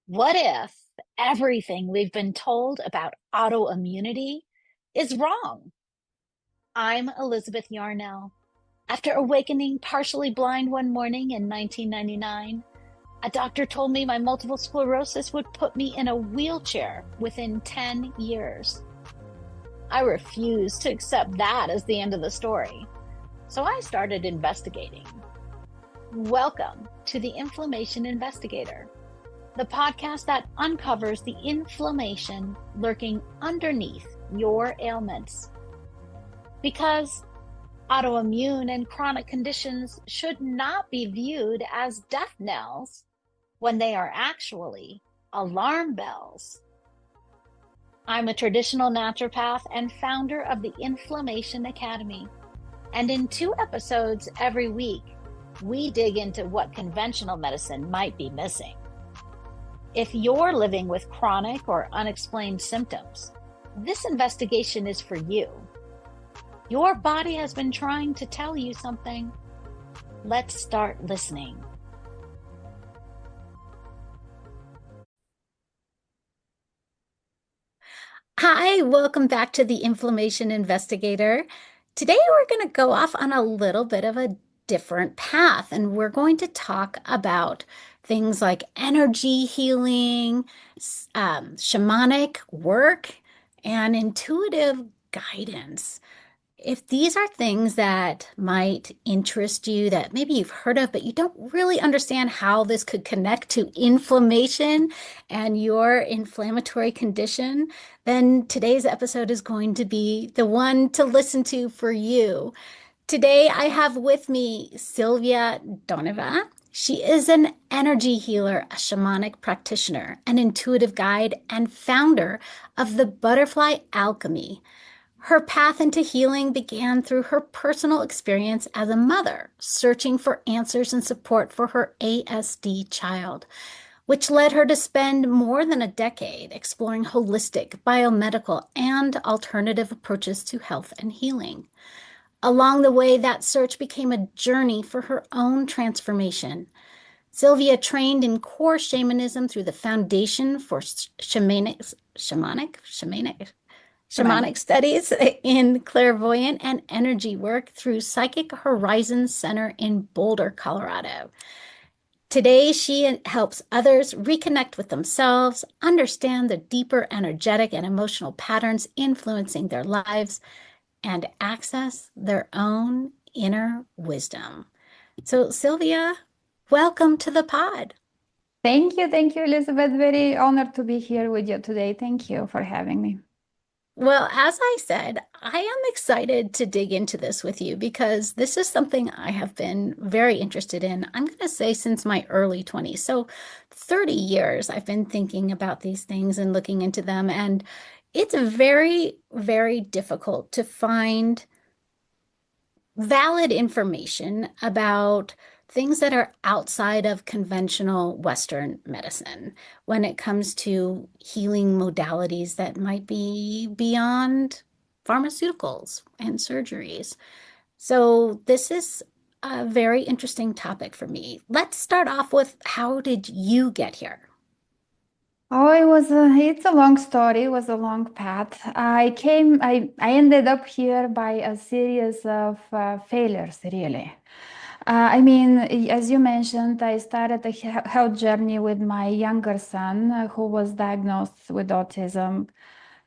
What if everything we've been told about autoimmunity is wrong? I'm Elizabeth Yarnell. After awakening partially blind one morning in 1999, a doctor told me my multiple sclerosis would put me in a wheelchair within 10 years. I refused to accept that as the end of the story, so I started investigating. Welcome to the Inflammation Investigator, the podcast that uncovers the inflammation lurking underneath your ailments. Because autoimmune and chronic conditions should not be viewed as death knells when they are actually alarm bells. I'm a traditional naturopath and founder of the Inflammation Academy. And in 2 episodes every week, we dig into what conventional medicine might be missing. If you're living with chronic or unexplained symptoms, this investigation is for you. Your body has been trying to tell you something. Let's start listening. Hi, welcome back to the Inflammation Investigator. Today we're going to go off on a little bit of a different path, and we're going to talk about things like energy healing, shamanic work, and intuitive guidance. If these are things that might interest you, that maybe you've heard of, but you don't really understand how this could connect to inflammation and your inflammatory condition, then today's episode is going to be the one to listen to for you. Today, I have with me Sylvia Doneva. She is an energy healer, a shamanic practitioner, an intuitive guide, and founder of the Butterfly Alchemy. Her path into healing began through her personal experience as a mother, searching for answers and support for her ASD child, which led her to spend more than a decade exploring holistic, biomedical, and alternative approaches to health and healing. Along the way, that search became a journey for her own transformation. Sylvia trained in core shamanism through the Foundation for Shamanic studies in clairvoyant and energy work through Psychic Horizons Center in Boulder, Colorado. Today, she helps others reconnect with themselves, understand the deeper energetic and emotional patterns influencing their lives, and access their own inner wisdom. So, Sylvia, welcome to the pod. Thank you, Elizabeth. Very honored to be here with you today. Thank you for having me. Well, as I said, I am excited to dig into this with you because this is something I have been very interested in. I'm going to say since my early 20s. So 30 years I've been thinking about these things and looking into them. And it's very, very difficult to find valid information about things that are outside of conventional Western medicine when it comes to healing modalities that might be beyond pharmaceuticals and surgeries. So this is a very interesting topic for me. Let's start off with, how did you get here? Oh, it's a long story. It was a long path. I ended up here by a series of failures, really. I mean, as you mentioned, I started a health journey with my younger son, who was diagnosed with autism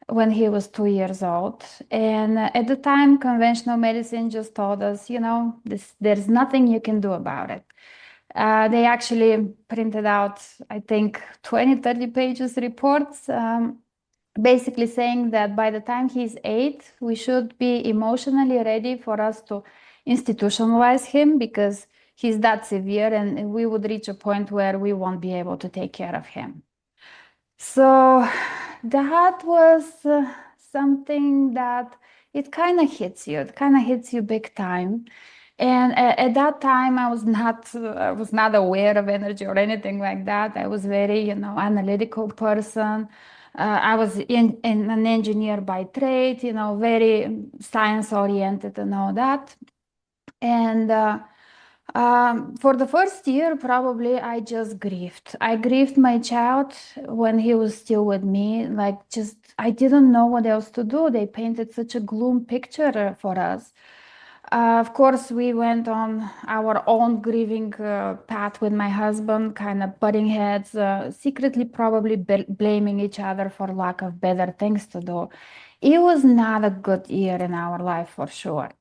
when he was 2 years old. And at the time, conventional medicine just told us, there's nothing you can do about it. They actually printed out, I think, 20, 30 pages reports, basically saying that by the time he's 8, we should be emotionally ready for us to institutionalize him because he's that severe, and we would reach a point where we won't be able to take care of him. So that was something that it kind of hits you. It kind of hits you big time. And at that time, I was not aware of energy or anything like that. I was very, analytical person. I was in an engineer by trade, very science oriented and all that. And For the first year, probably I just grieved. I grieved my child when he was still with me. Like, just, I didn't know what else to do. They painted such a gloom picture for us. Of course, we went on our own grieving path with my husband, kind of butting heads, secretly probably blaming each other for lack of better things to do. It was not a good year in our life for sure.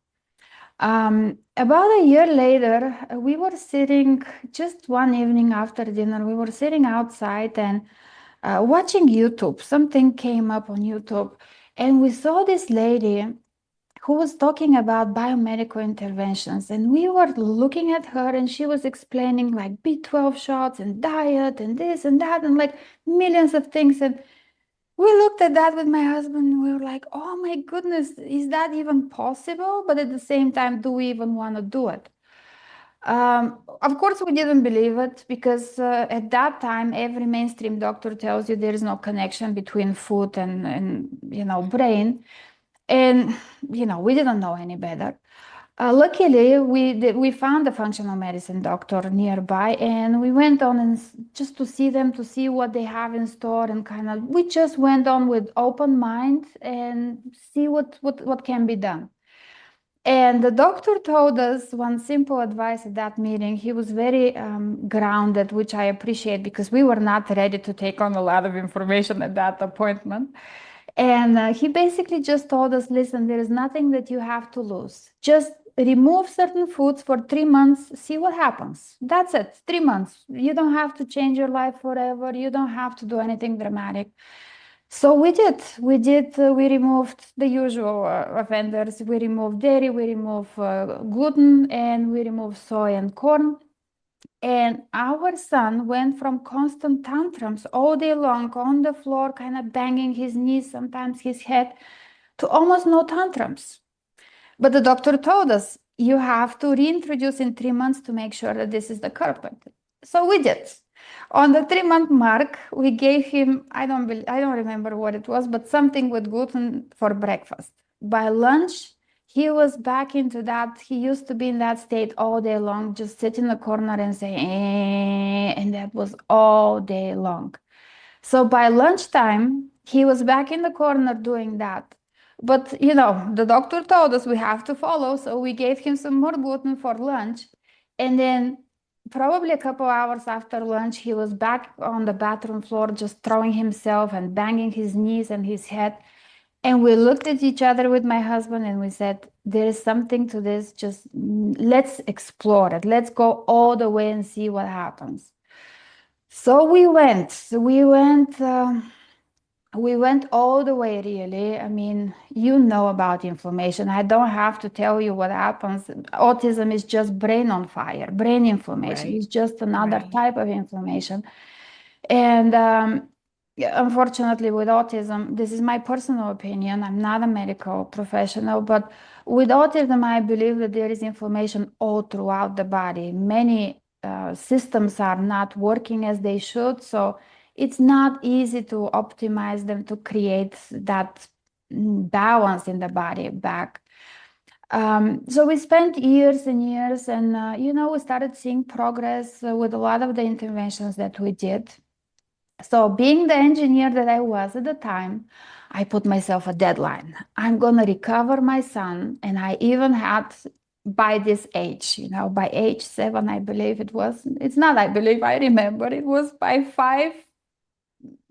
About a year later, we were sitting just one evening after dinner, we were sitting outside and watching YouTube. Something came up on YouTube, and we saw this lady who was talking about biomedical interventions. And we were looking at her, and she was explaining like B12 shots and diet and this and that, and like millions of things. And we looked at that with my husband and we were like, oh my goodness, is that even possible? But at the same time, do we even want to do it? Of course, we didn't believe it because at that time, every mainstream doctor tells you there is no connection between food and brain. And, we didn't know any better. Luckily, we found a functional medicine doctor nearby, and we went on and just to see them, to see what they have in store, and kind of we just went on with open mind and see what can be done. And the doctor told us one simple advice at that meeting. He was very grounded, which I appreciate because we were not ready to take on a lot of information at that appointment. And he basically just told us, listen, there is nothing that you have to lose. Just remove certain foods for 3 months, see what happens. That's it, 3 months. You don't have to change your life forever. You don't have to do anything dramatic. So we removed the usual offenders. We removed dairy, we removed gluten, and we removed soy and corn. And our son went from constant tantrums all day long on the floor, kind of banging his knees, sometimes his head, to almost no tantrums. But the doctor told us you have to reintroduce in 3 months to make sure that this is the culprit. So we did. On the 3 month mark, we gave him, I don't remember what it was, but something with gluten for breakfast. By lunch, he was back into that. He used to be in that state all day long, just sit in the corner and say, and that was all day long. So by lunchtime, he was back in the corner doing that. But the doctor told us we have to follow, so we gave him some more gluten for lunch. And then probably a couple hours after lunch, he was back on the bathroom floor, just throwing himself and banging his knees and his head. And we looked at each other with my husband and we said, there is something to this. Just let's explore it. Let's go all the way and see what happens. So we went. We went all the way, really. I mean, you know about inflammation. I don't have to tell you what happens. Autism is just brain on fire. Brain inflammation Right. is just another Right. type of inflammation. And yeah, unfortunately, with autism, this is my personal opinion. I'm not a medical professional, but with autism, I believe that there is inflammation all throughout the body. Many systems are not working as they should. So it's not easy to optimize them to create that balance in the body back. So we spent years and years, and we started seeing progress with a lot of the interventions that we did. So, being the engineer that I was at the time, I put myself a deadline. I'm going to recover my son. And I even had by this age, by age 7, I believe it was. It's not, I believe, I remember. It was by 5,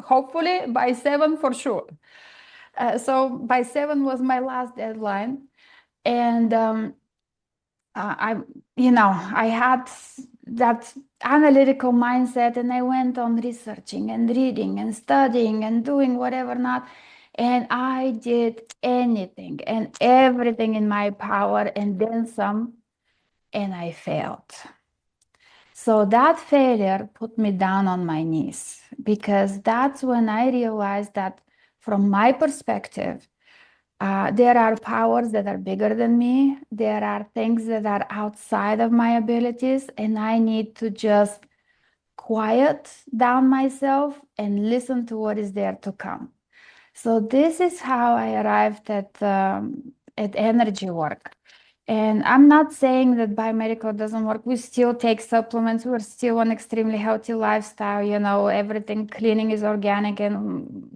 hopefully, by 7 for sure. So, by 7 was my last deadline. And I had that analytical mindset, and I went on researching and reading and studying and doing whatever not. And I did anything and everything in my power and then some, and I failed. So that failure put me down on my knees because that's when I realized that from my perspective, there are powers that are bigger than me. There are things that are outside of my abilities, and I need to just quiet down myself and listen to what is there to come. So this is how I arrived at energy work. And I'm not saying that biomedical doesn't work. We still take supplements. We're still on extremely healthy lifestyle. Everything cleaning is organic, and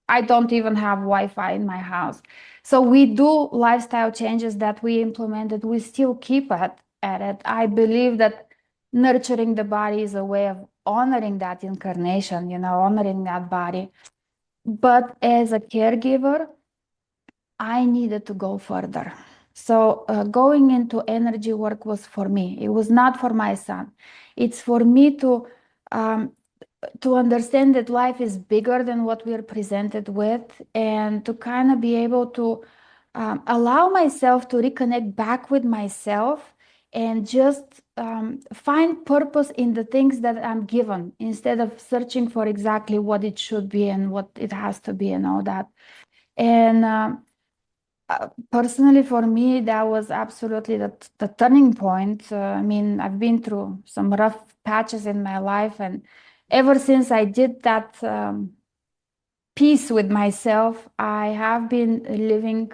I don't even have Wi-Fi in my house. So we do lifestyle changes that we implemented. We still keep at it. I believe that nurturing the body is a way of honoring that incarnation, honoring that body. But as a caregiver, I needed to go further. So going into energy work was for me. It was not for my son. It's for me um, to understand that life is bigger than what we are presented with, and to kind of be able to allow myself to reconnect back with myself and just find purpose in the things that I'm given instead of searching for exactly what it should be and what it has to be and all that. And personally, for me, that was absolutely the turning point. I mean, I've been through some rough patches in my life, and ever since I did that peace with myself, I have been living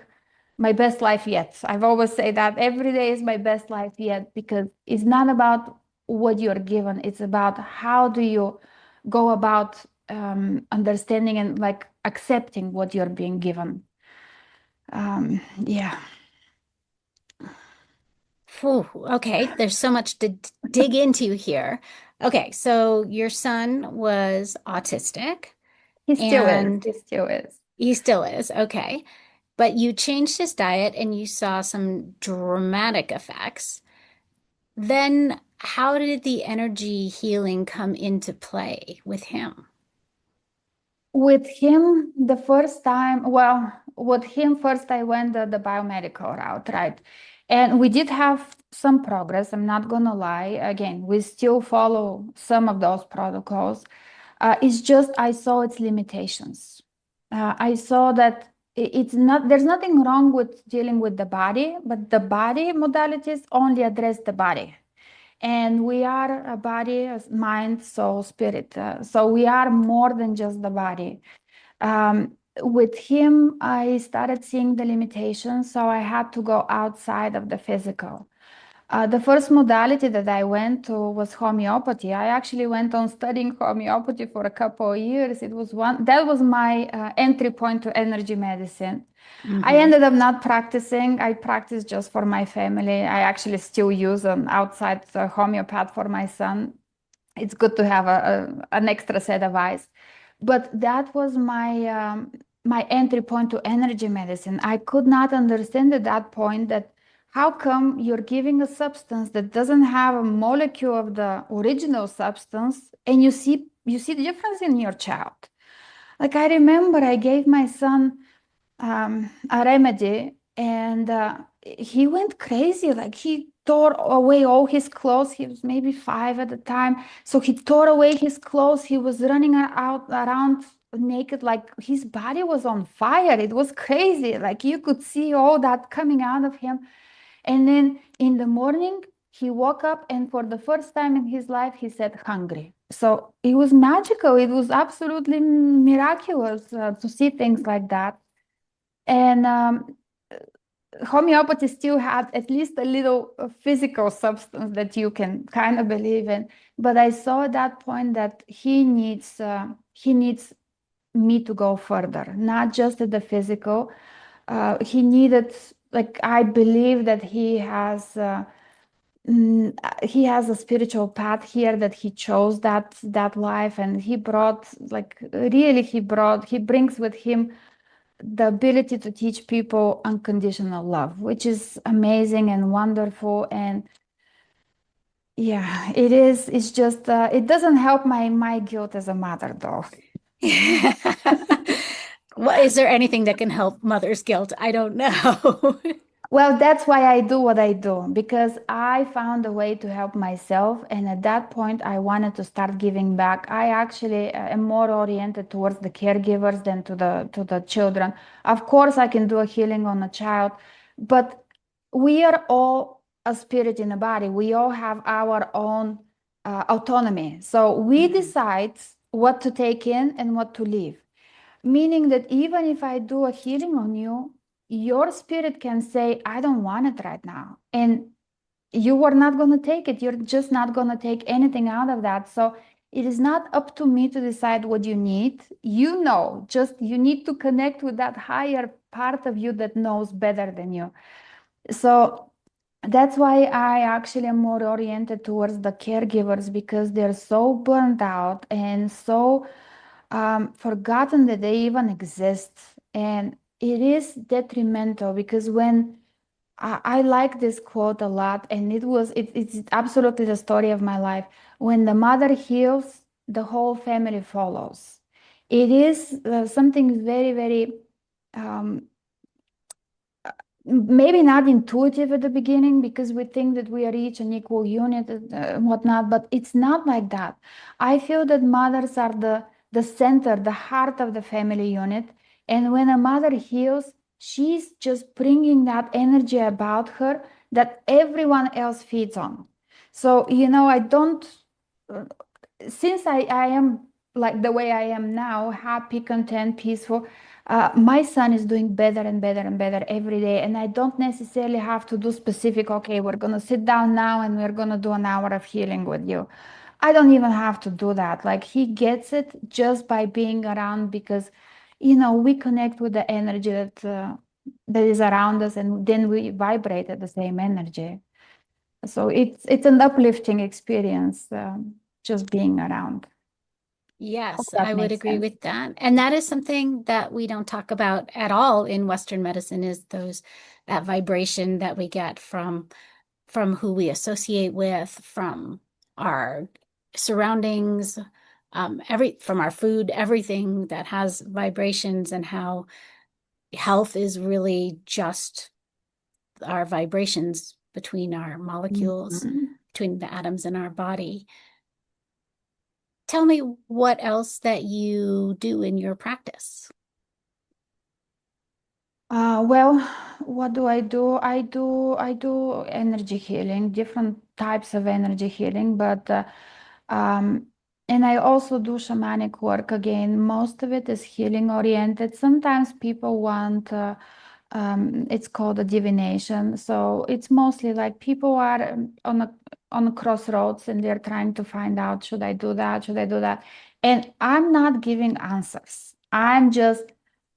my best life yet. I've always say that every day is my best life yet, because it's not about what you're given, it's about how do you go about understanding and like accepting what you're being given. Yeah. Whew, okay, there's so much to dig into here. Okay, so your son was autistic He still is. and He still is. he still is. Okay. But you changed his diet and you saw some dramatic effects. Then how did the energy healing come into play with him? With him, the first time, well, with him first, I went the biomedical route, right? And we did have some progress. I'm not gonna lie. Again, we still follow some of those protocols. It's just I saw its limitations. I saw that it's not, there's nothing wrong with dealing with the body, but the body modalities only address the body. And we are a body, a mind, soul, spirit. So we are more than just the body. With him, I started seeing the limitations, so I had to go outside of the physical. The first modality that I went to was homeopathy. I actually went on studying homeopathy for a couple of years. It was one that was my entry point to energy medicine. I Hmm. ended up not practicing. I practiced just for my family. I actually still use an outside homeopath for my son. It's good to have an extra set of eyes. But that was my entry point to energy medicine. I could not understand at that point that how come you're giving a substance that doesn't have a molecule of the original substance, and you see the difference in your child. Like I remember I gave my son a remedy, and he went crazy. Like he tore away all his clothes. He was maybe 5 at the time, so he tore away his clothes. He was running out around naked, like his body was on fire. It was crazy. Like you could see all that coming out of him. And then in the morning, he woke up, and for the first time in his life, he said hungry. So it was magical. It was absolutely miraculous to see things like that. And homeopathy still had at least a little physical substance that you can kind of believe in. But I saw at that point that he needs me to go further, not just at the physical. He needed, like, I believe that he has a spiritual path here, that he chose that life, and he brought, like, really, he brings with him the ability to teach people unconditional love, which is amazing and wonderful. And yeah, it is. It's just it doesn't help my guilt as a mother, though. Well, is there anything that can help mother's guilt? I don't know. Well, that's why I do what I do, because I found a way to help myself. And at that point, I wanted to start giving back. I actually am more oriented towards the caregivers than to the children. Of course, I can do a healing on a child, but we are all a spirit in a body. We all have our own autonomy. So we Mhm. decide what to take in and what to leave. Meaning that even if I do a healing on you, your spirit can say, I don't want it right now. And you are not going to take it. You're just not going to take anything out of that. So it is not up to me to decide what you need. You know, just you need to connect with that higher part of you that knows better than you. So that's why I actually am more oriented towards the caregivers because they're so burned out and so forgotten that they even exist. And it is detrimental because when I like this quote a lot, and it's absolutely the story of my life. When the mother heals, the whole family follows. It is something very, very um, maybe not intuitive at the beginning because we think that we are each an equal unit and whatnot, but it's not like that. I feel that mothers are the center, the heart of the family unit. And when a mother heals, she's just bringing that energy about her that everyone else feeds on. So, I don't, uh, since I am like the way I am now, happy, content, peaceful, my son is doing better and better and better every day. And I don't necessarily have to do specific, okay, we're going to sit down now and we're going to do an hour of healing with you. I don't even have to do that. Like he gets it just by being around because, we connect with the energy that is around us and then we vibrate at the same energy. So it's an uplifting experience, just being around. Hope Yes, that I would makes agree sense. with that. And that is something that we don't talk about at all in Western medicine is that vibration that we get from who we associate with, from our surroundings, from our food, everything that has vibrations, and how health is really just our vibrations between our molecules, Mhm. between the atoms in our body. Tell me what else that you do in your practice. Well, what do I do? I do energy healing, different types of energy healing, but um, and I also do shamanic work again. Most of it is healing oriented. Sometimes people want it's called a divination. So it's mostly like people are on a crossroads and they're trying to find out, should I do that? Should I do that? And I'm not giving answers. I'm just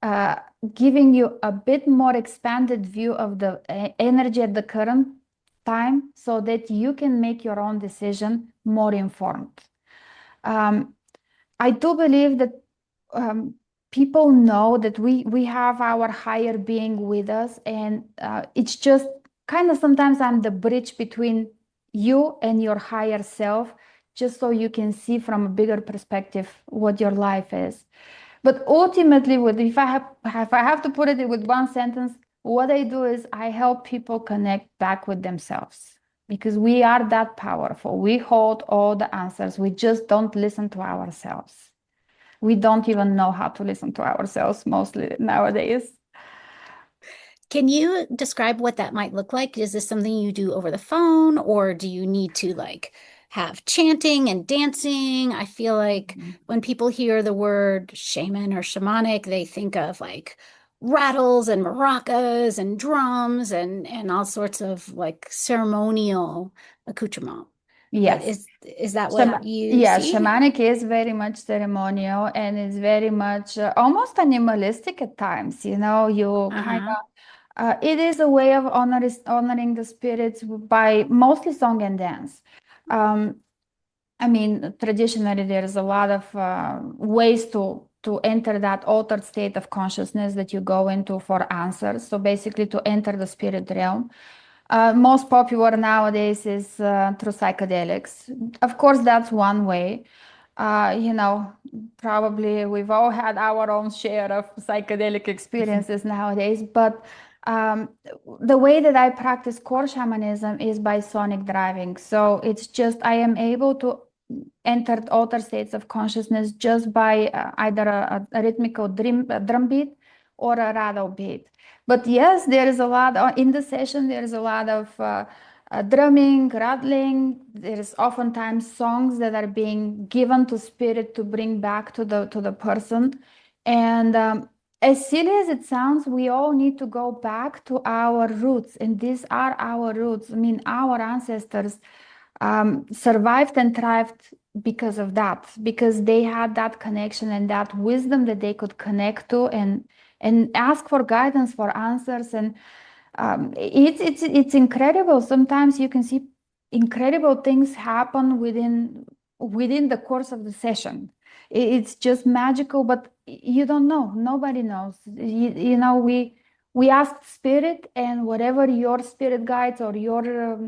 uh, giving you a bit more expanded view of the energy at the current time so that you can make your own decision more informed. Um, I do believe that um, people know that we have our higher being with us, and it's just kind of sometimes I'm the bridge between you and your higher self, just so you can see from a bigger perspective what your life is. But ultimately, if I have to put it with one sentence, what I do is I help people connect back with themselves because we are that powerful. We hold all the answers. We just don't listen to ourselves. We don't even know how to listen to ourselves mostly nowadays. Can you describe what that might look like? Is this something you do over the phone, or do you need to like have chanting and dancing? I feel like when people hear the word shaman or shamanic, they think of like rattles and maracas and drums and all sorts of like ceremonial accoutrement. But Yes. is that what you Yeah, see? shamanic is very much ceremonial and is very much almost animalistic at times. You kind Uh-huh. of, it is a way of honoring the spirits by mostly song and dance. Um, I mean, traditionally, there's a lot of ways to enter that altered state of consciousness that you go into for answers. So basically, to enter the spirit realm. Most popular nowadays is through psychedelics. Of course, that's one way. Uh, you know, Probably we've all had our own share of psychedelic experiences nowadays, but um, the way that I practice core shamanism is by sonic driving. So it's just I am able to enter altered states of consciousness just by either a rhythmical drum beat or a rattle beat. But yes, there is a lot in the session. There is a lot of drumming, rattling. There is oftentimes songs that are being given to spirit to bring back to the person, and as silly as it sounds, we all need to go back to our roots, and these are our roots. I mean, our ancestors survived and thrived because of that, because they had that connection and that wisdom that they could connect to and ask for guidance, for answers. And it's incredible. Sometimes you can see incredible things happen within the course of the session. It's just magical, but you don't know. Nobody knows. You know, we ask spirit, and whatever your spirit guides or your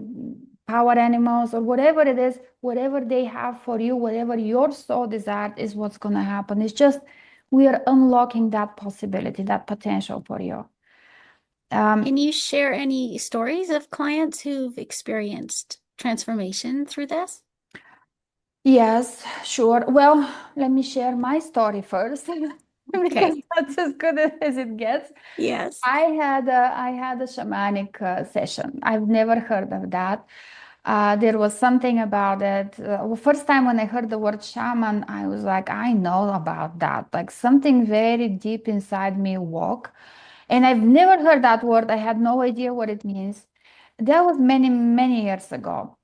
power animals or whatever it is, whatever they have for you, whatever your soul desires is what's going to happen. It's just we are unlocking that possibility, that potential for you. Can Um, you share any stories of clients who've experienced transformation through this? yes, sure. Well, let me share my story first because Okay. that's as good as it gets. Yes. I had a shamanic session. I've never heard of that. There was something about it. First time when I heard the word shaman, I was like, I know about that. Like something very deep inside me woke. And I've never heard that word. I had no idea what it means. That was many, many years ago.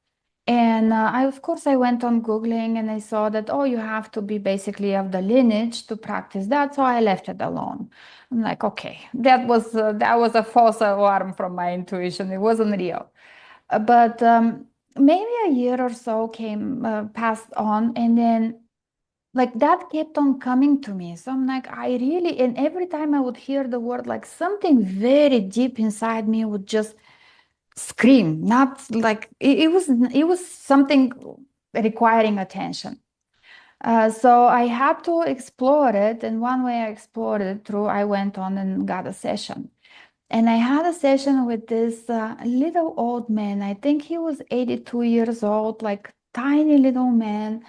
And of course, I went on Googling and I saw that, oh, you have to be basically of the lineage to practice that. So I left it alone. I'm like, okay, that was a false alarm from my intuition. It wasn't real. But maybe a year or so came passed on, and then like that kept on coming to me. So I'm like, I really, and every time I would hear the word, like something very deep inside me would just scream, not like it was something requiring attention. So I had to explore it, and one way I explored it through I went on and got a session. And I had a session with this little old man. I think he was 82 years old, like tiny little man,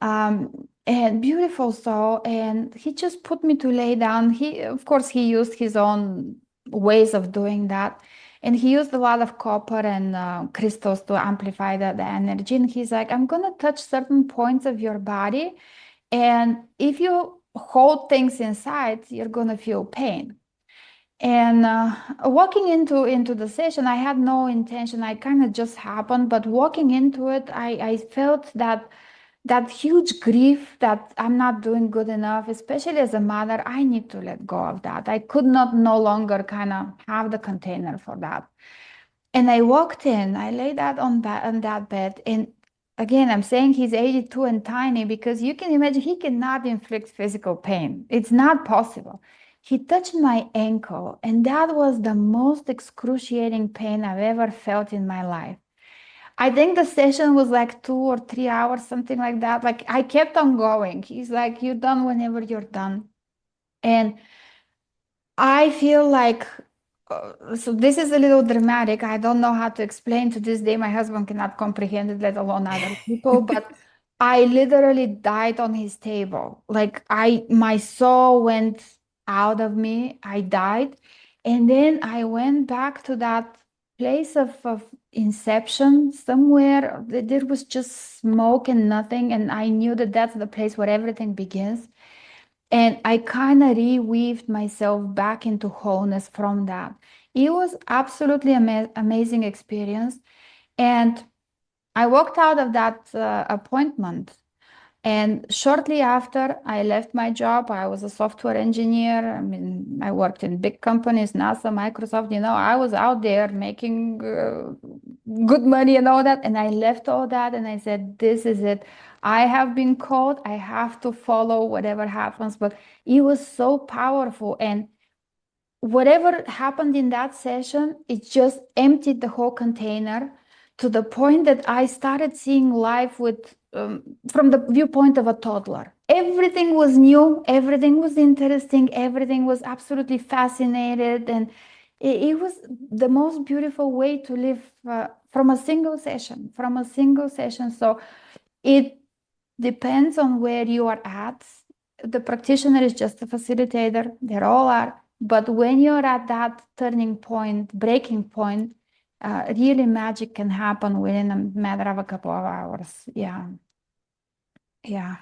and beautiful soul. And he just put me to lay down. Of course, he used his own ways of doing that. And he used a lot of copper and crystals to amplify the energy. And he's like, I'm going to touch certain points of your body. And if you hold things inside, you're going to feel pain. And walking into the session, I had no intention. I kind of just happened, but walking into it, I felt that huge grief that I'm not doing good enough, especially as a mother. I need to let go of that. I could not no longer kind of have the container for that. And I walked in, I laid out on that bed. And again, I'm saying he's 82 and tiny because you can imagine he cannot inflict physical pain. It's not possible. He touched my ankle, and that was the most excruciating pain I've ever felt in my life. I think the session was like 2 or 3 hours, something like that. Like I kept on going. He's like, you're done whenever you're done. And I feel like, so this is a little dramatic. I don't know how to explain to this day. My husband cannot comprehend it, let alone other people. But I literally died on his table. Like my soul went out of me. I died. And then I went back to that place of inception somewhere. There was just smoke and nothing. And I knew that that's the place where everything begins. And I kind of reweaved myself back into wholeness from that. It was absolutely amazing experience. And I walked out of that appointment. And shortly after I left my job, I was a software engineer. I mean, I worked in big companies, NASA, Microsoft, I was out there making good money and all that. And I left all that and I said, this is it. I have been called. I have to follow whatever happens. But it was so powerful. And whatever happened in that session, it just emptied the whole container to the point that I started seeing life from the viewpoint of a toddler. Everything was new, everything was interesting, everything was absolutely fascinated, and it was the most beautiful way to live from a single session, from a single session. So it depends on where you are at. The practitioner is just a facilitator, they all are. But when you're at that turning point, breaking point, really magic can happen within a matter of a couple of hours. Yeah. Yeah.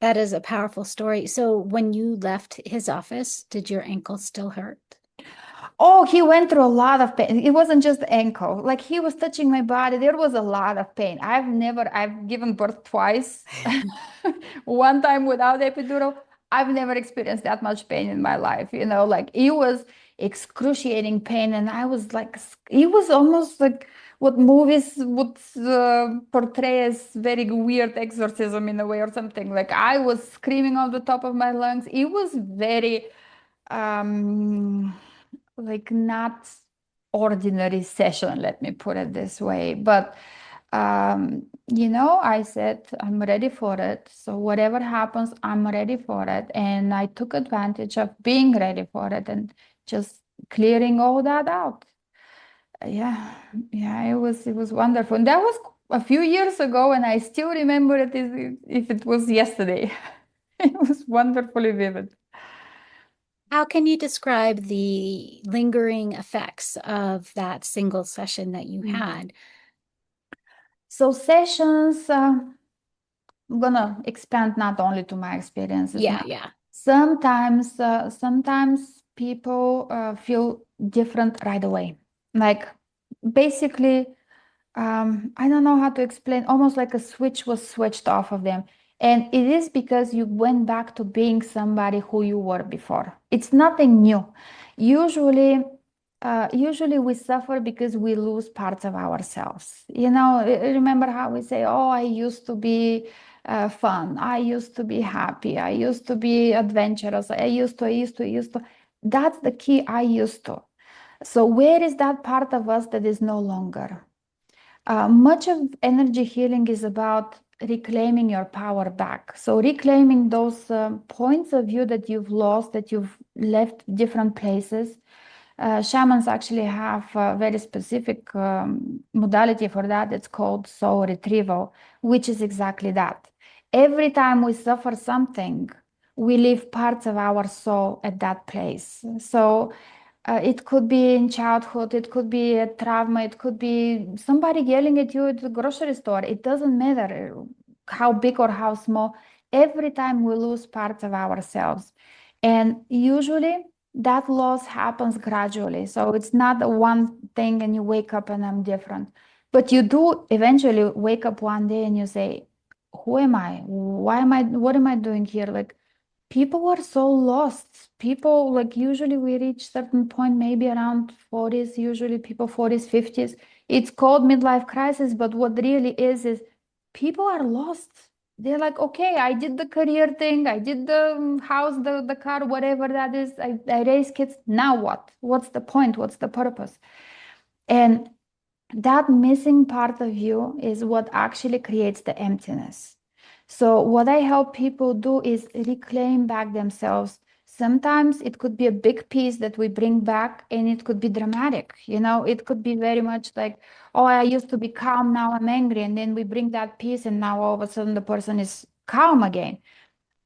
That is a powerful story. So when you left his office, did your ankle still hurt? Oh, he went through a lot of pain. It wasn't just the ankle. Like he was touching my body. There was a lot of pain. I've given birth twice. One time without epidural. I've never experienced that much pain in my life. Like it was excruciating pain. And I was like, it was almost like what movies would portray as very weird exorcism in a way or something. Like I was screaming on the top of my lungs. It was very, um, like not ordinary session, let me put it this way. But I said I'm ready for it. So whatever happens, I'm ready for it. And I took advantage of being ready for it and just clearing all that out. Yeah, yeah, it was wonderful. And that was a few years ago, and I still remember it as if it was yesterday. It was wonderfully vivid. How can you describe the lingering effects of that single session that you Mm. had? So sessions, I'm gonna expand not only to my experiences Yeah, now. yeah. Sometimes people feel different right away. Like basically, I don't know how to explain, almost like a switch was switched off of them. And it is because you went back to being somebody who you were before. It's nothing new. Usually we suffer because we lose parts of ourselves. Remember how we say, oh, I used to be fun. I used to be happy. I used to be adventurous. I used to. That's the key, I used to. So where is that part of us that is no longer? Much of energy healing is about reclaiming your power back. So, reclaiming those points of view that you've lost, that you've left different places. Shamans actually have a very specific modality for that. It's called soul retrieval, which is exactly that. Every time we suffer something, we leave parts of our soul at that place. So, it could be in childhood, it could be a trauma, it could be somebody yelling at you at the grocery store. It doesn't matter how big or how small. Every time we lose parts of ourselves. And usually that loss happens gradually. So it's not a one thing and you wake up and I'm different. But you do eventually wake up one day and you say, who am I? What am I doing here? Like, people are so lost. People, like, usually we reach certain point maybe around 40s, usually people 40s, 50s. It's called midlife crisis, but what really is people are lost. They're like, okay, I did the career thing, I did the house, the car, whatever that is. I raised kids. Now what? What's the point? What's the purpose? And that missing part of you is what actually creates the emptiness. So, what I help people do is reclaim back themselves. Sometimes it could be a big piece that we bring back, and it could be dramatic. It could be very much like, oh, I used to be calm, now I'm angry. And then we bring that piece, and now all of a sudden the person is calm again.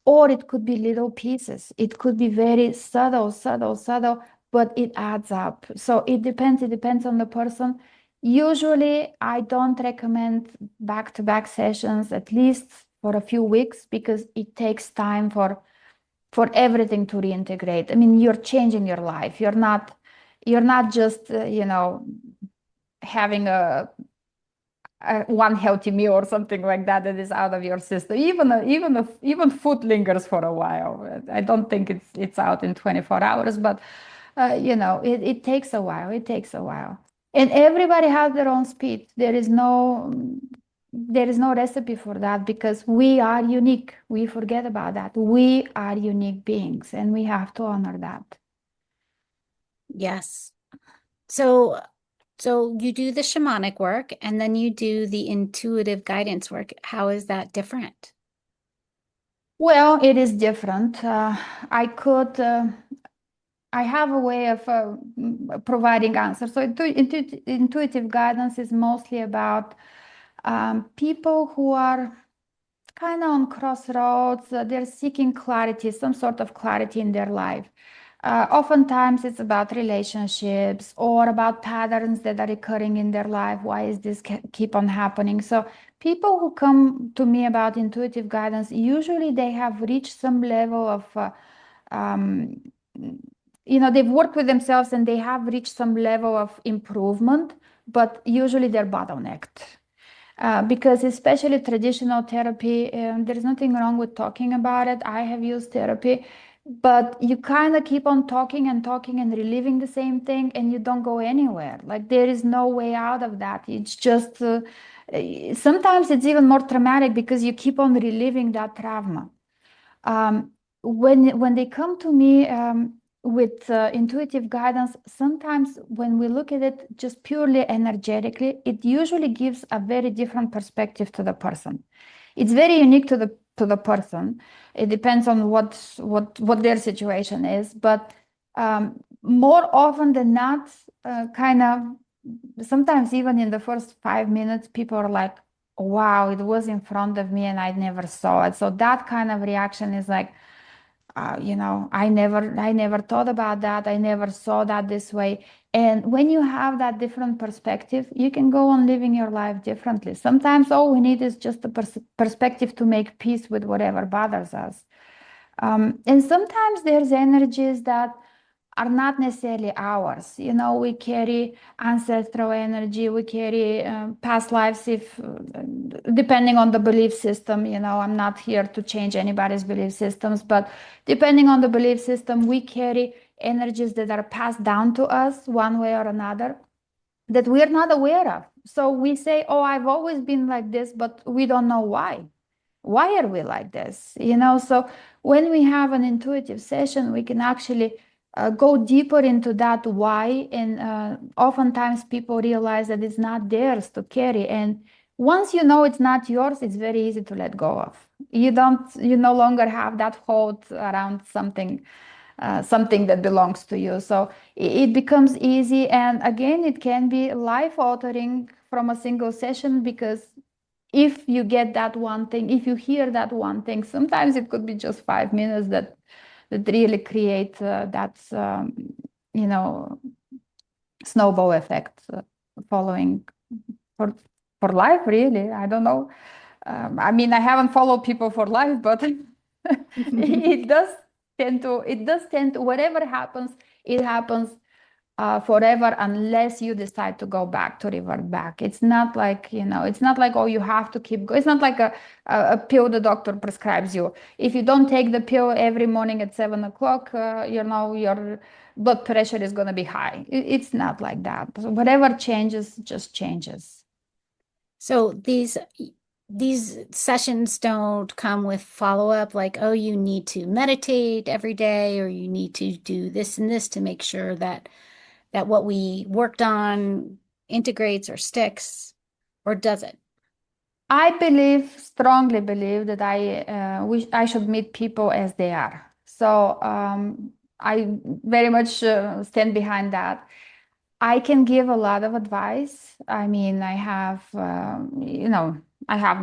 Or it could be little pieces. It could be very subtle, subtle, subtle, but it adds up. So it depends. It depends on the person. Usually, I don't recommend back-to-back sessions, at least for a few weeks, because it takes time for everything to reintegrate. I mean, you're changing your life. You're not just having one healthy meal or something like that that is out of your system. Even food lingers for a while. I don't think it's out in 24 hours, but it takes a while. It takes a while, and everybody has their own speed. There is no recipe for that because we are unique. We forget about that. We are unique beings, and we have to honor that. Yes. So, so you do the shamanic work and then you do the intuitive guidance work. How is that different? Well, it is different. I could. I have a way of providing answers. So intuitive guidance is mostly about people who are kind of on crossroads. They're seeking clarity, some sort of clarity in their life. Oftentimes it's about relationships or about patterns that are recurring in their life. Why is this keep on happening? So people who come to me about intuitive guidance, usually they have reached some level of, um, they've worked with themselves and they have reached some level of improvement, but usually they're bottlenecked. Because especially traditional therapy, there's nothing wrong with talking about it. I have used therapy, but you kind of keep on talking and talking and reliving the same thing, and you don't go anywhere. Like there is no way out of that. It's just sometimes it's even more traumatic because you keep on reliving that trauma. When they come to me with intuitive guidance, sometimes when we look at it just purely energetically, it usually gives a very different perspective to the person. It's very unique to the person. It depends on what their situation is, but more often than not, kind of sometimes even in the first 5 minutes, people are like, wow, it was in front of me and I never saw it. So that kind of reaction is like, I never thought about that. I never saw that this way. And when you have that different perspective, you can go on living your life differently. Sometimes all we need is just a perspective to make peace with whatever bothers us. And sometimes there's energies that are not necessarily ours. We carry ancestral energy, we carry past lives, if depending on the belief system. I'm not here to change anybody's belief systems, but depending on the belief system, we carry energies that are passed down to us one way or another that we're not aware of. So we say, oh, I've always been like this, but we don't know why. Why are we like this? So when we have an intuitive session, we can actually go deeper into that why. And oftentimes people realize that it's not theirs to carry. And once you know it's not yours, it's very easy to let go of. You no longer have that hold around something that belongs to you. So it becomes easy. And again, it can be life altering from a single session, because if you get that one thing, if you hear that one thing, sometimes it could be just 5 minutes that really create that you know snowball effect following for for life. Really, I don't know. I mean, I haven't followed people for life, but it does tend to whatever happens, it happens forever, unless you decide to go back, to revert back. It's not like, oh, you have to keep going. It's not like a pill the doctor prescribes you. If you don't take the pill every morning at 7 o'clock, your blood pressure is going to be high. It's not like that. So whatever changes, just changes. So these sessions don't come with follow-up like, oh, you need to meditate every day or you need to do this and this to make sure that what we worked on integrates or sticks, or does it? Strongly believe that I should meet people as they are. So I very much stand behind that. I can give a lot of advice. I mean, I have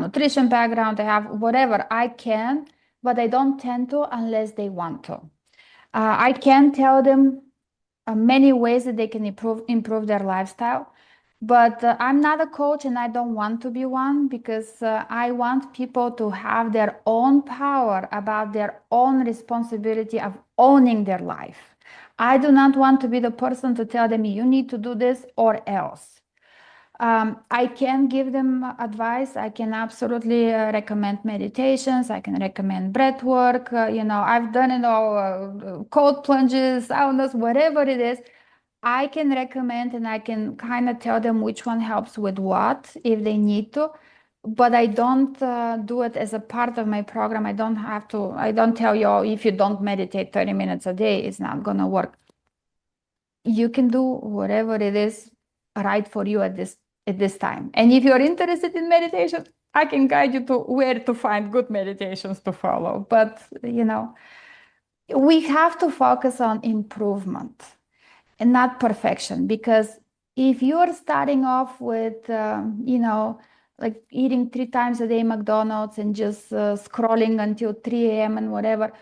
nutrition background, I have whatever I can, but I don't tend to unless they want to. I can tell them many ways that they can improve their lifestyle. But I'm not a coach and I don't want to be one, because I want people to have their own power about their own responsibility of owning their life. I do not want to be the person to tell them you need to do this or else. I can give them advice. I can absolutely recommend meditations. I can recommend breath work. I've done it all, cold plunges, saunas, whatever it is. I can recommend and I can kind of tell them which one helps with what if they need to, but I don't do it as a part of my program. I don't tell you, oh, if you don't meditate 30 minutes a day, it's not going to work. You can do whatever it is right for you at this time. And if you're interested in meditation, I can guide you to where to find good meditations to follow. But, we have to focus on improvement and not perfection, because if you're starting off with like eating 3 times a day McDonald's and just scrolling until 3 a.m. and whatever,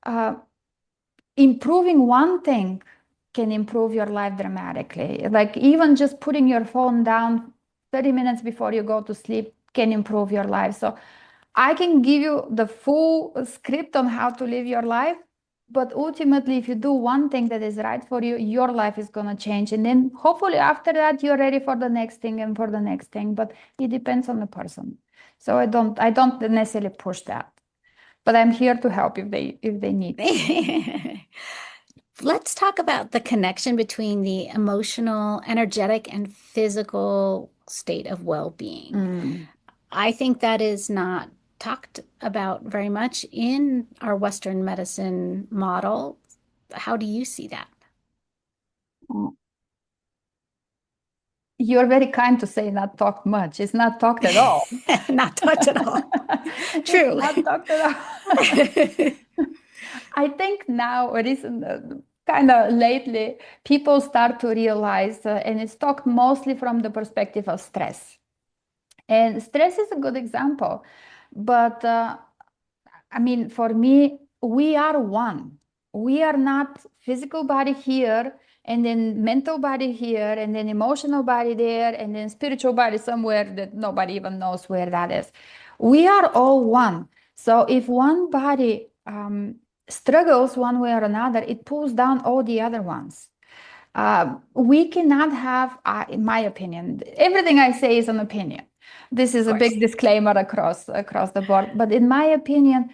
uh, improving one thing can improve your life dramatically. Like even just putting your phone down 30 minutes before you go to sleep can improve your life. So I can give you the full script on how to live your life, but ultimately, if you do one thing that is right for you, your life is going to change. And then hopefully after that, you're ready for the next thing and for the next thing. But it depends on the person. So I don't necessarily push that, but I'm here to help if they need. Let's talk about the connection between the emotional, energetic, and physical state of well-being. Mm. I think that is not talked about very much in our Western medicine model. How do you see that? You're very kind to say not talked much. It's not talked at all. Not talked at all. It's True. not talked at all. I think now, recent, kind of lately, people start to realize, and it's talked mostly from the perspective of stress. And stress is a good example. But I mean, for me, we are one. We are not physical body here, and then mental body here, and then emotional body there, and then spiritual body somewhere that nobody even knows where that is. We are all one. So if one body struggles one way or another, it pulls down all the other ones. We cannot have, in my opinion, everything I say is an opinion. This Of is a course. big disclaimer across the board. But in my opinion,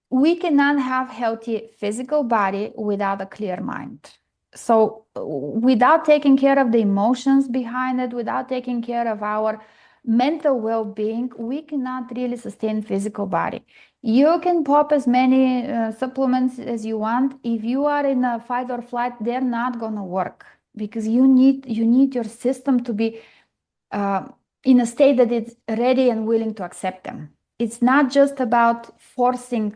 we cannot have healthy physical body without a clear mind. So without taking care of the emotions behind it, without taking care of our mental well-being, we cannot really sustain physical body. You can pop as many supplements as you want. If you are in a fight or flight, they're not going to work because you need your system to be uh, in a state that it's ready and willing to accept them. It's not just about forcing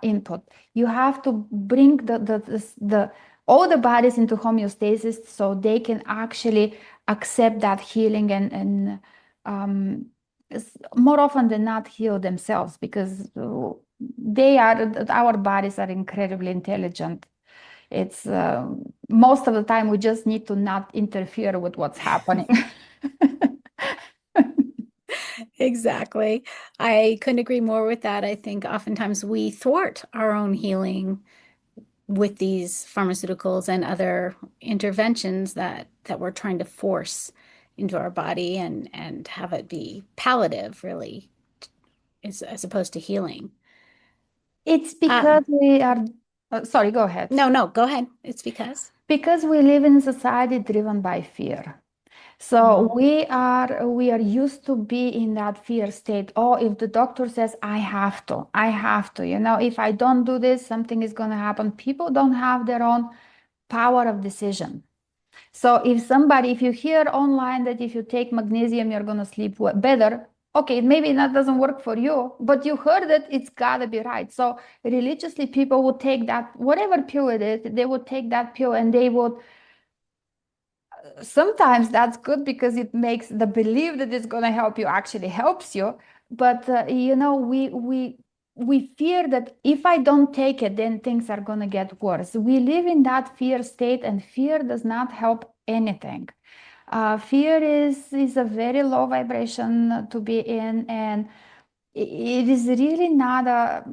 input. You have to bring the all the bodies into homeostasis so they can actually accept that healing and um, more often than not heal themselves because our bodies are incredibly intelligent. It's most of the time we just need to not interfere with what's happening. Exactly. I couldn't agree more with that. I think oftentimes we thwart our own healing with these pharmaceuticals and other interventions that we're trying to force into our body and have it be palliative, really, as opposed to healing. It's because we are, sorry, go ahead. No, no, go ahead. It's because. Because we live in a society driven by fear. So Mhm. we are used to be in that fear state. Oh, if the doctor says I have to, if I don't do this, something is going to happen. People don't have their own power of decision. So if you hear online that if you take magnesium, you're going to sleep better, okay, maybe that doesn't work for you, but you heard it, it's got to be right. So religiously, people would take that, whatever pill it is, they would take that pill and they would, sometimes that's good because it makes the belief that it's going to help you actually helps you. But, we fear that if I don't take it, then things are going to get worse. We live in that fear state, and fear does not help anything. Fear is a very low vibration to be in, and it is really not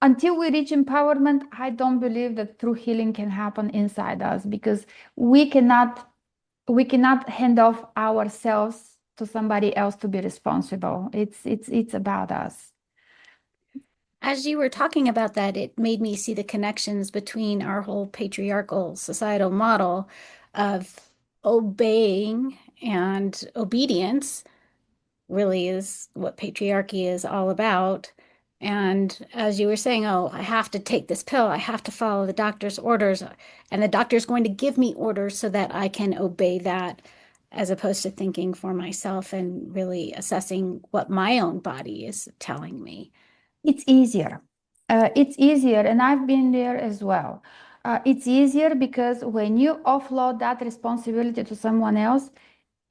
until we reach empowerment. I don't believe that true healing can happen inside us because we cannot we cannot hand off ourselves to somebody else to be responsible. It's about us. As you were talking about that, it made me see the connections between our whole patriarchal societal model of obeying and obedience really is what patriarchy is all about. And as you were saying, oh, I have to take this pill, I have to follow the doctor's orders, and the doctor's going to give me orders so that I can obey that, as opposed to thinking for myself and really assessing what my own body is telling me. It's easier. It's easier, and I've been there as well. It's easier because when you offload that responsibility to someone else,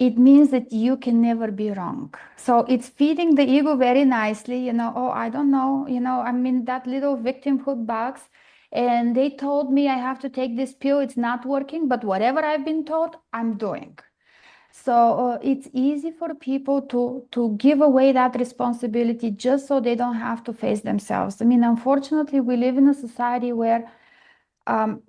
it means that you can never be wrong. So it's feeding the ego very nicely, oh, I don't know, I'm in that little victimhood box. And they told me I have to take this pill. It's not working, but whatever I've been told, I'm doing. So it's easy for people to give away that responsibility just so they don't have to face themselves. I mean, unfortunately, we live in a society where um,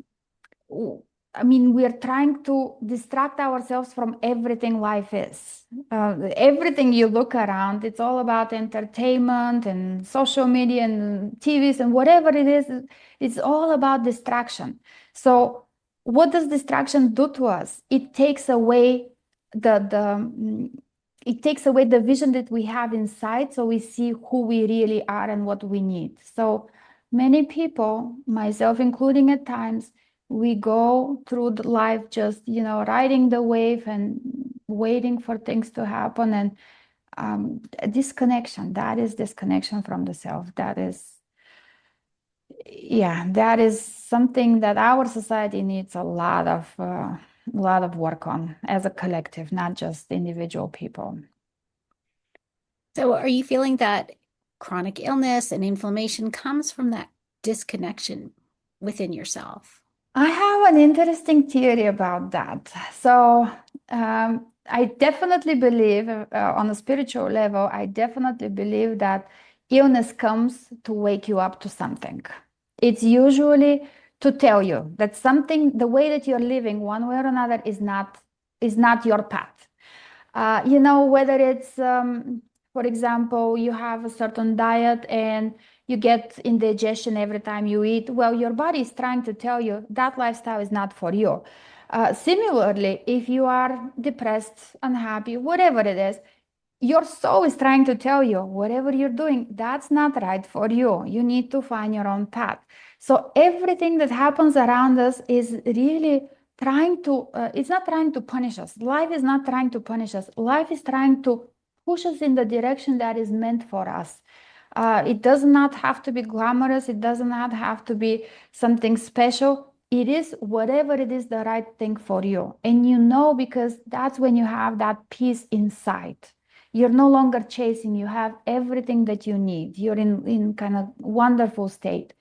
I mean, we're trying to distract ourselves from everything life is. Everything you look around, it's all about entertainment and social media and TVs and whatever it is, it's all about distraction. So, what does distraction do to us? It takes away it takes away the vision that we have inside, so we see who we really are and what we need. So, many people, myself including at times, we go through the life just, riding the wave and waiting for things to happen. And disconnection, that is disconnection from the self. That is something that our society needs a lot of work on as a collective, not just individual people. So, are you feeling that chronic illness and inflammation comes from that disconnection within yourself? I have an interesting theory about that. So, I definitely believe, on a spiritual level, I definitely believe that illness comes to wake you up to something. It's usually to tell you that something, the way that you're living, one way or another, is not your path. Whether it's, for example, you have a certain diet and you get indigestion every time you eat. Well, your body is trying to tell you that lifestyle is not for you. Similarly, if you are depressed, unhappy, whatever it is, your soul is trying to tell you whatever you're doing, that's not right for you. You need to find your own path. So everything that happens around us is really it's not trying to punish us. Life is not trying to punish us. Life is trying to push us in the direction that is meant for us. It does not have to be glamorous. It does not have to be something special. It is whatever it is the right thing for you. And because that's when you have that peace inside. You're no longer chasing, you have everything that you need. You're in kind of wonderful state.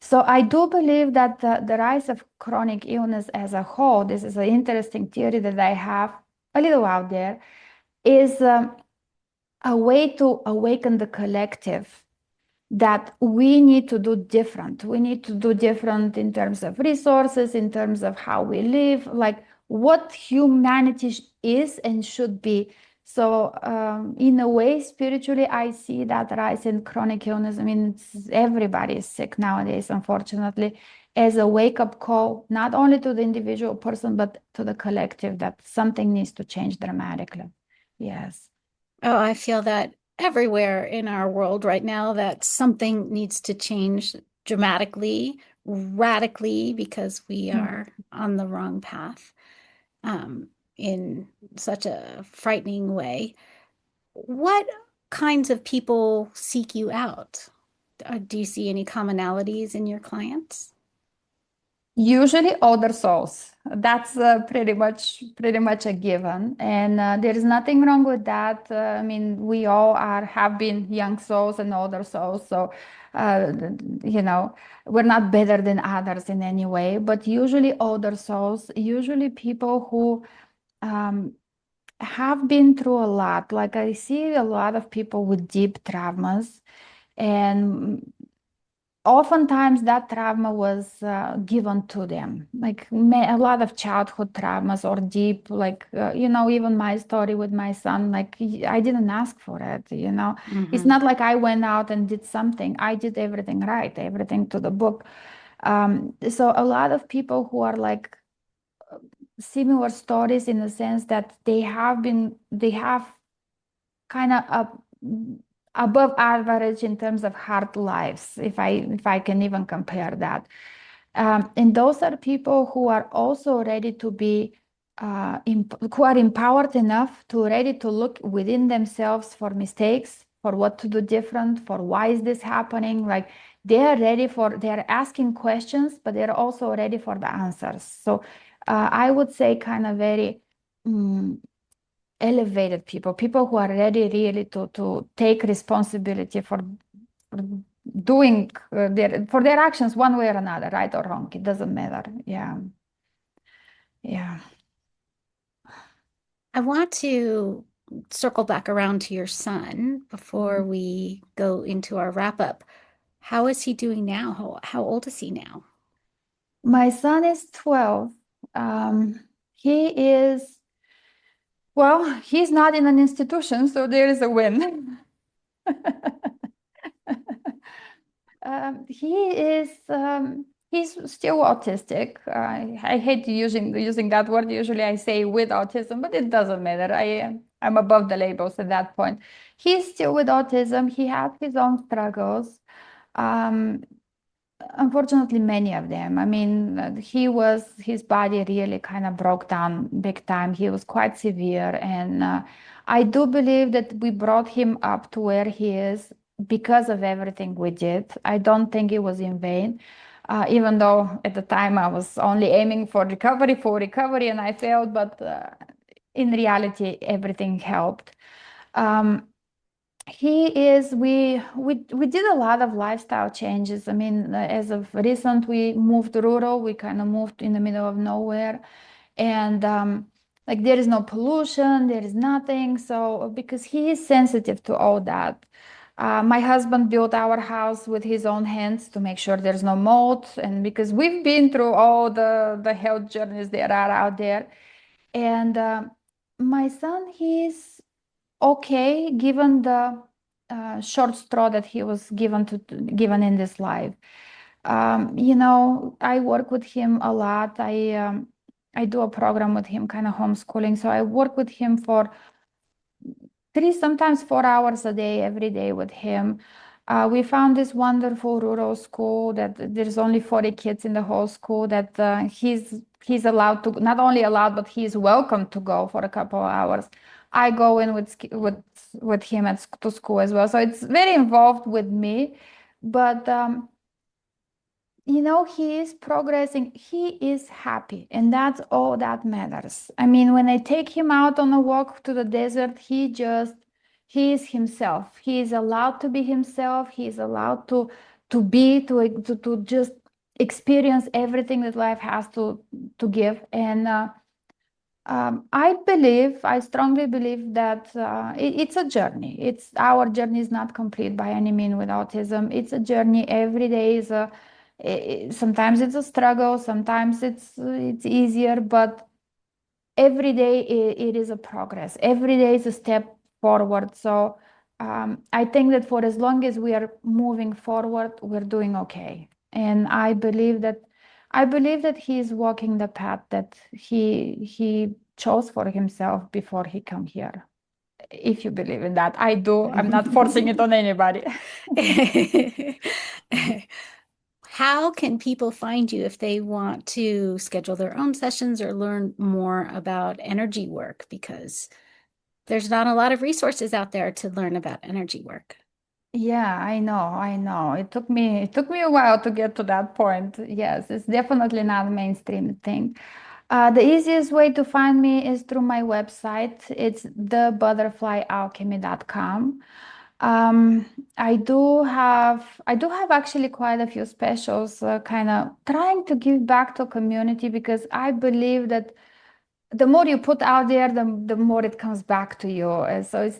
So I do believe that the rise of chronic illness as a whole, this is an interesting theory that I have a little out there, is a way to awaken the collective that we need to do different. We need to do different in terms of resources, in terms of how we live, like what humanity is and should be. So, in a way, spiritually, I see that rise in chronic illness. I mean, everybody is sick nowadays, unfortunately, as a wake-up call, not only to the individual person, but to the collective, that something needs to change dramatically. Yes. Oh, I feel that everywhere in our world right now that something needs to change dramatically, radically, because we are on the wrong path in such a frightening way. What kinds of people seek you out? Do you see any commonalities in your clients? Usually older souls. That's pretty much a given, and there is nothing wrong with that. I mean, we all have been young souls and older souls, so uh, you know we're not better than others in any way. But usually older souls, usually people who um, have been through a lot. Like I see a lot of people with deep traumas, and oftentimes that trauma was given to them, like a lot of childhood traumas or deep, like even my story with my son, like I didn't ask for it. It's Hmm. not like I went out and did something. I did everything right, everything to the book. So a lot of people who are like similar stories in the sense that they have kind of above average in terms of hard lives, if I can even compare that. And those are people who are also ready to be who are empowered enough to ready to look within themselves for mistakes, for what to do different, for why is this happening. Like they're asking questions, but they're also ready for the answers. So I would say kind of very mm, elevated people who are ready really to take responsibility for doing for their actions one way or another, right or wrong. It doesn't matter. Yeah. Yeah. I want to circle back around to your son before we go into our wrap up. How is he doing now? How old is he now? My son is 12. He is, well, he's not in an institution, so there is a win. He is he's still autistic. I hate using that word. Usually I say with autism, but it doesn't matter. I'm above the labels at that point. He's still with autism. He has his own struggles. Um, Unfortunately, many of them. I mean, his body really kind of broke down big time. He was quite severe. And I do believe that we brought him up to where he is because of everything we did. I don't think it was in vain. Even though at the time I was only aiming for recovery, and I failed, but in reality, everything helped. Um, he is we did a lot of lifestyle changes. I mean, as of recent, we moved rural. We kind of moved in the middle of nowhere, and like there is no pollution, there is nothing. So because he is sensitive to all that. My husband built our house with his own hands to make sure there's no mold, and because we've been through all the health journeys there are out there. And my son, he's okay given the short straw that he was given in this life. I work with him a lot. I do a program with him, kind of homeschooling. So I work with him for 3, sometimes 4 hours a day, every day with him. We found this wonderful rural school that there's only 40 kids in the whole school that he's allowed to, not only allowed, but he's welcome to go for a couple of hours. I go in with him to school as well. So it's very involved with me, but he is progressing. He is happy, and that's all that matters. I mean, when I take him out on a walk to the desert, he is himself. He is allowed to be himself. He is allowed to just experience everything that life has to give. And I strongly believe that it's a journey. Our journey is not complete by any means with autism. It's a journey. Every day is sometimes it's a struggle, sometimes it's easier, but every day it is a progress. Every day is a step forward. So I think that for as long as we are moving forward, we're doing okay. And I believe that he is walking the path that he chose for himself before he come here. If you believe in that, I do. I'm not forcing it on anybody. How can people find you if they want to schedule their own sessions or learn more about energy work? Because there's not a lot of resources out there to learn about energy work. Yeah, I know, I know. It took me a while to get to that point. Yes, it's definitely not a mainstream thing. The easiest way to find me is through my website. It's thebutterflyalchemy.com. Um, I do have actually quite a few specials, kind of trying to give back to community because I believe that the more you put out there, the more it comes back to you. So it's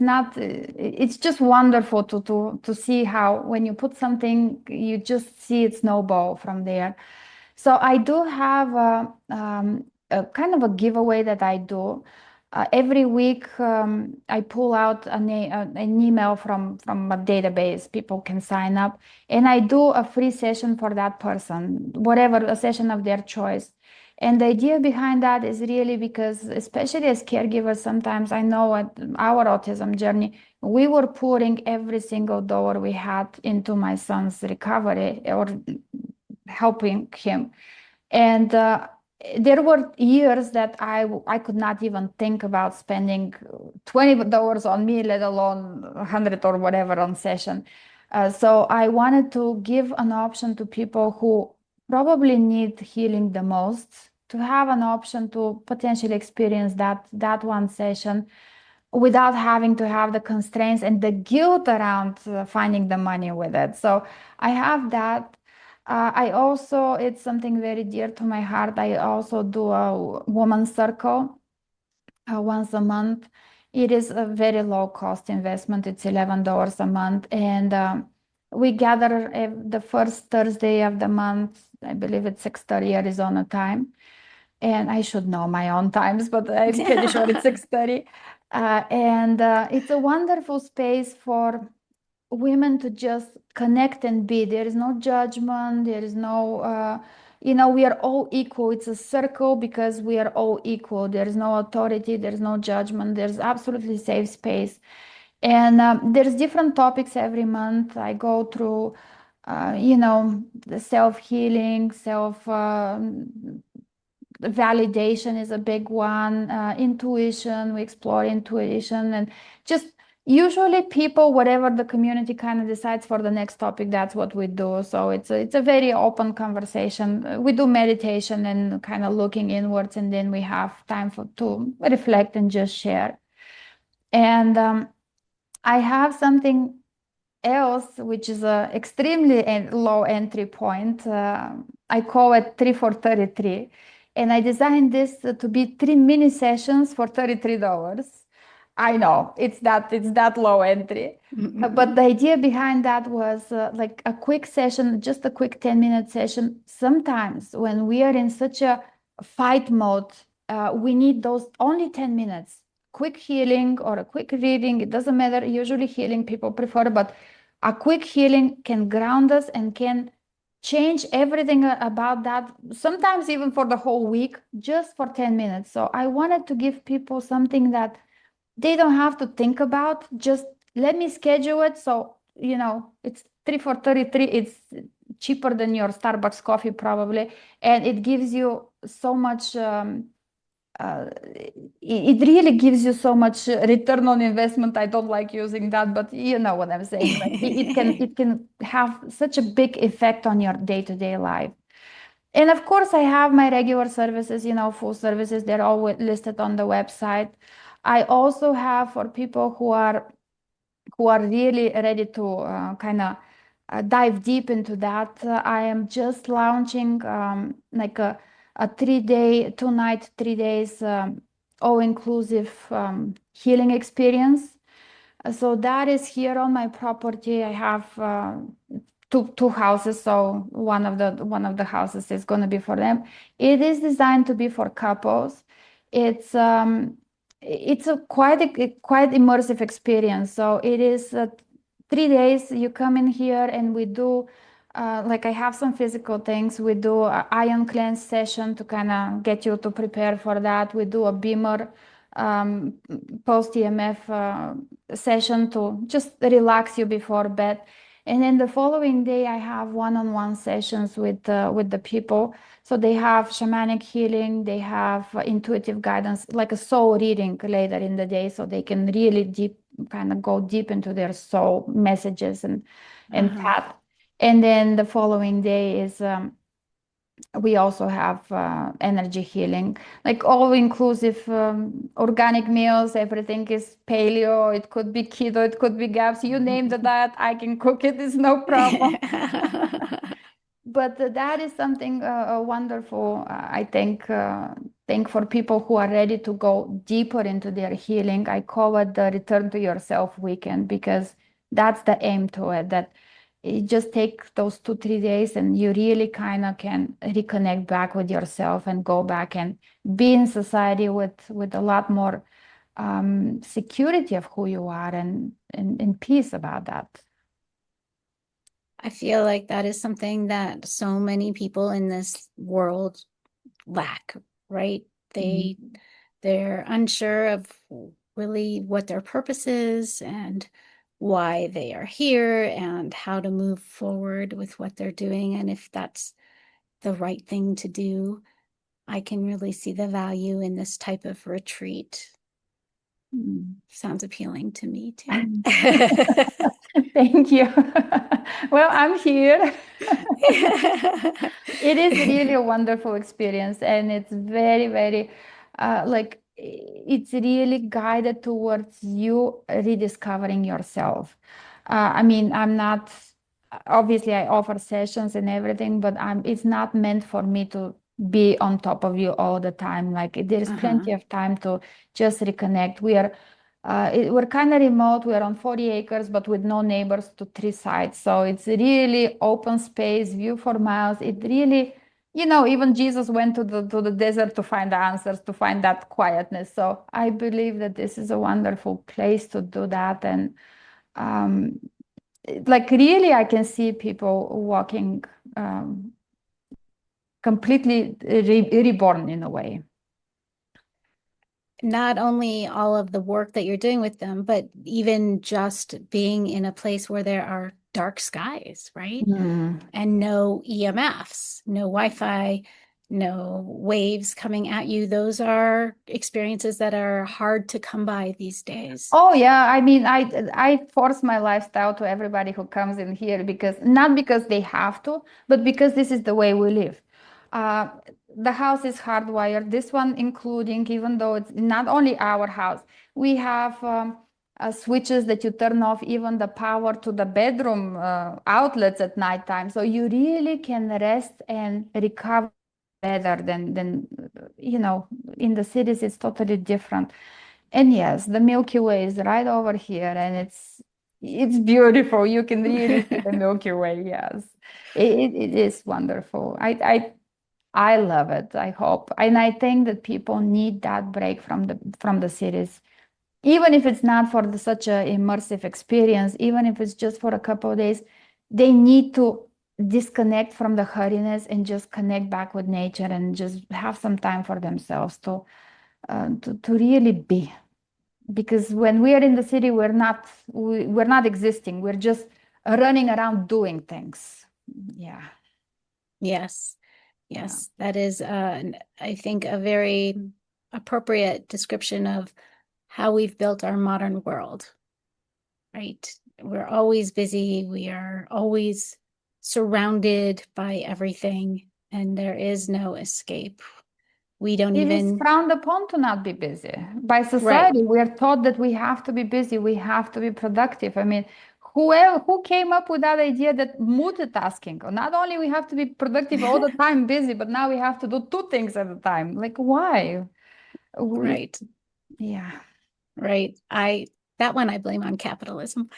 just wonderful to see how when you put something, you just see it snowball from there. So I do have a kind of a giveaway that I do. Every week, I pull out an email from a database. People can sign up, and I do a free session for that person, whatever a session of their choice. And the idea behind that is really because, especially as caregivers, sometimes I know at our autism journey, we were pouring every single dollar we had into my son's recovery or helping him. And there were years that I could not even think about spending $20 on me, let alone 100 or whatever on session. So I wanted to give an option to people who probably need healing the most to have an option to potentially experience that one session without having to have the constraints and the guilt around finding the money with it. So I have that. I also, it's something very dear to my heart. I also do a woman's circle once a month. It is a very low cost investment. It's $11 a month. And we gather the first Thursday of the month. I believe it's 6:30 Arizona time. And I should know my own times, but I'm pretty sure it's 6:30. And it's a wonderful space for women to just connect and be. There is no judgment. There is no, we are all equal. It's a circle because we are all equal. There is no authority. There's no judgment. There's absolutely safe space. And there's different topics every month. I go through, the self-healing, validation is a big one. Intuition, we explore intuition, and just usually people, whatever the community kind of decides for the next topic, that's what we do. So it's a very open conversation. We do meditation and kind of looking inwards, and then we have time to reflect and just share. And I have something else, which is a extremely low entry point. I call it 3 for 33. And I designed this to be 3 mini sessions for $33. I know it's that low entry. But the idea behind that was like a quick session, just a quick 10-minute session. Sometimes when we are in such a fight mode, we need those only 10 minutes. Quick healing or a quick reading, it doesn't matter. Usually healing people prefer, but a quick healing can ground us and can change everything about that, sometimes even for the whole week, just for 10 minutes. So I wanted to give people something that they don't have to think about. Just let me schedule it. So, it's 3 for 33. It's cheaper than your Starbucks coffee, probably. And it gives you so much. It really gives you so much return on investment. I don't like using that, but you know what I'm saying. Like it can have such a big effect on your day-to-day life. And of course, I have my regular services, full services. They're all listed on the website. I also have for people who are really ready to kind of dive deep into that. I am just launching like a 3-day, 2-night, 3 days all-inclusive healing experience. So that is here on my property. I have two houses, so one of the houses is going to be for them. It is designed to be for couples. It's a quite immersive experience. So it is 3 days. You come in here and we do like I have some physical things. We do a ion cleanse session to kind of get you to prepare for that. We do a beamer um, post EMF session to just relax you before bed. And then the following day, I have one-on-one sessions with the people. So they have shamanic healing, they have intuitive guidance, like a soul reading later in the day, so they can really kind of go deep into their soul messages and path. And then the following day is we also have energy healing, like all inclusive organic meals. Everything is paleo. It could be keto. It could be GAPS. You name the diet, I can cook it. It's no problem. But that is something wonderful. I think for people who are ready to go deeper into their healing. I call it the Return to Yourself weekend because that's the aim to it. That you just take those 2-3 days and you really kind of can reconnect back with yourself and go back and be in society with a lot more security of who you are and peace about that. I feel like that is something that so many people in this world lack, right? They Mhm. they're unsure of really what their purpose is and why they are here and how to move forward with what they're doing and if that's the right thing to do. I can really see the value in this type of retreat. Mm. Sounds appealing to me too. Thank you. Well, I'm here. It is really a wonderful experience, and it's very, very like it's really guided towards you rediscovering yourself. I mean, I'm not, obviously I offer sessions and everything, but it's not meant for me to be on top of you all the time. Like there's Uh-huh. plenty of time to just reconnect. We're kind of remote. We're on 40 acres, but with no neighbors to three sides. So it's really open space, view for miles. It really, even Jesus went to the desert to find the answers, to find that quietness. So I believe that this is a wonderful place to do that. And um, like really, I can see people walking um, completely reborn in a way. Not only all of the work that you're doing with them, but even just being in a place where there are dark skies, right? Mm. And no EMFs, no Wi-Fi, no waves coming at you. Those are experiences that are hard to come by these days. Oh yeah, I mean, I force my lifestyle to everybody who comes in here because not because they have to, but because this is the way we live. Uh, the house is hardwired. This one, including, even though it's not only our house, we have switches that you turn off, even the power to the bedroom outlets at nighttime, so you really can rest and recover better than in the cities. It's totally different. And yes, the Milky Way is right over here, and it's beautiful. You can really see the Milky Way. Yes, it is wonderful. I love it. I hope, and I think that people need that break from the cities, even if it's not for such a immersive experience. Even if it's just for a couple of days, they need to disconnect from the hurriness and just connect back with nature and just have some time for themselves to really be, because when we are in the city, we're not existing. We're just running around doing things. Yeah, Yes, yeah. yes, that is, I think, a very appropriate description of how we've built our modern world, right? We're always busy. We are always surrounded by everything, and there is no escape. We don't It is even, frowned upon to not be busy. By right, society, we are taught that we have to be busy, we have to be productive. I mean, who came up with that idea that multitasking, not only we have to be productive all the time, busy, but now we have to do two things at a time. Like, why? We, right, yeah. right. That one I blame on capitalism.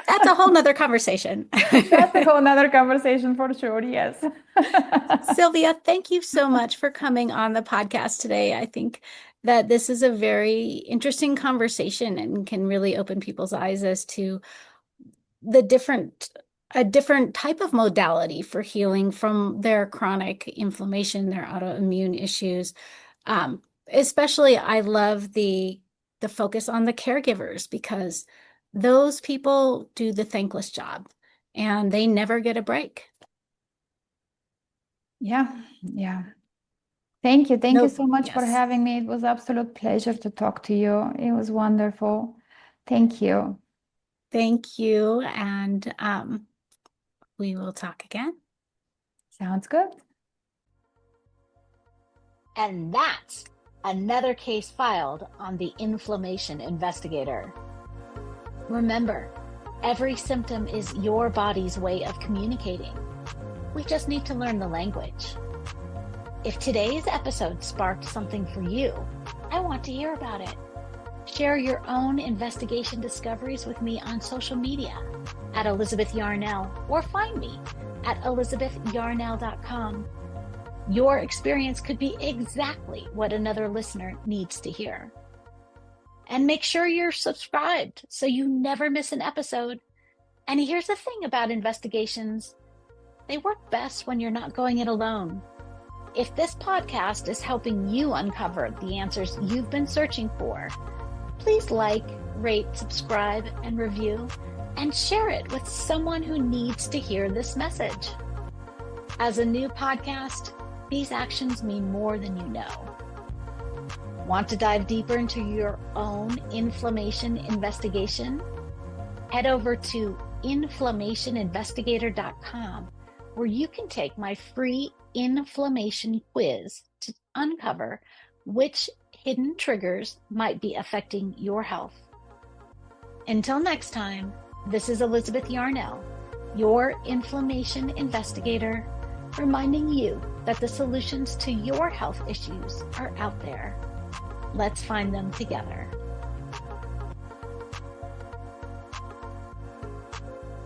That's a whole nother conversation. That's a whole nother conversation for sure. Yes. Sylvia, thank you so much for coming on the podcast today. I think that this is a very interesting conversation and can really open people's eyes as to the a different type of modality for healing from their chronic inflammation, their autoimmune issues. Especially, I love the focus on the caregivers because those people do the thankless job and they never get a break. Yeah. Yeah. Thank you. Thank you Nope. so much for Yes. having me. It was absolute pleasure to talk to you. It was wonderful. Thank you. Thank you. And we will talk again. Sounds good. And that's another case filed on the Inflammation Investigator. Remember, every symptom is your body's way of communicating. We just need to learn the language. If today's episode sparked something for you, I want to hear about it. Share your own investigation discoveries with me on social media at Elizabeth Yarnell, or find me at elizabethyarnell.com. Your experience could be exactly what another listener needs to hear. And make sure you're subscribed so you never miss an episode. And here's the thing about investigations: they work best when you're not going it alone. If this podcast is helping you uncover the answers you've been searching for, please like, rate, subscribe, and review, and share it with someone who needs to hear this message. As a new podcast, these actions mean more than you know. Want to dive deeper into your own inflammation investigation? Head over to inflammationinvestigator.com, where you can take my free inflammation quiz to uncover which hidden triggers might be affecting your health. Until next time, this is Elizabeth Yarnell, your inflammation investigator, reminding you that the solutions to your health issues are out there. Let's find them together.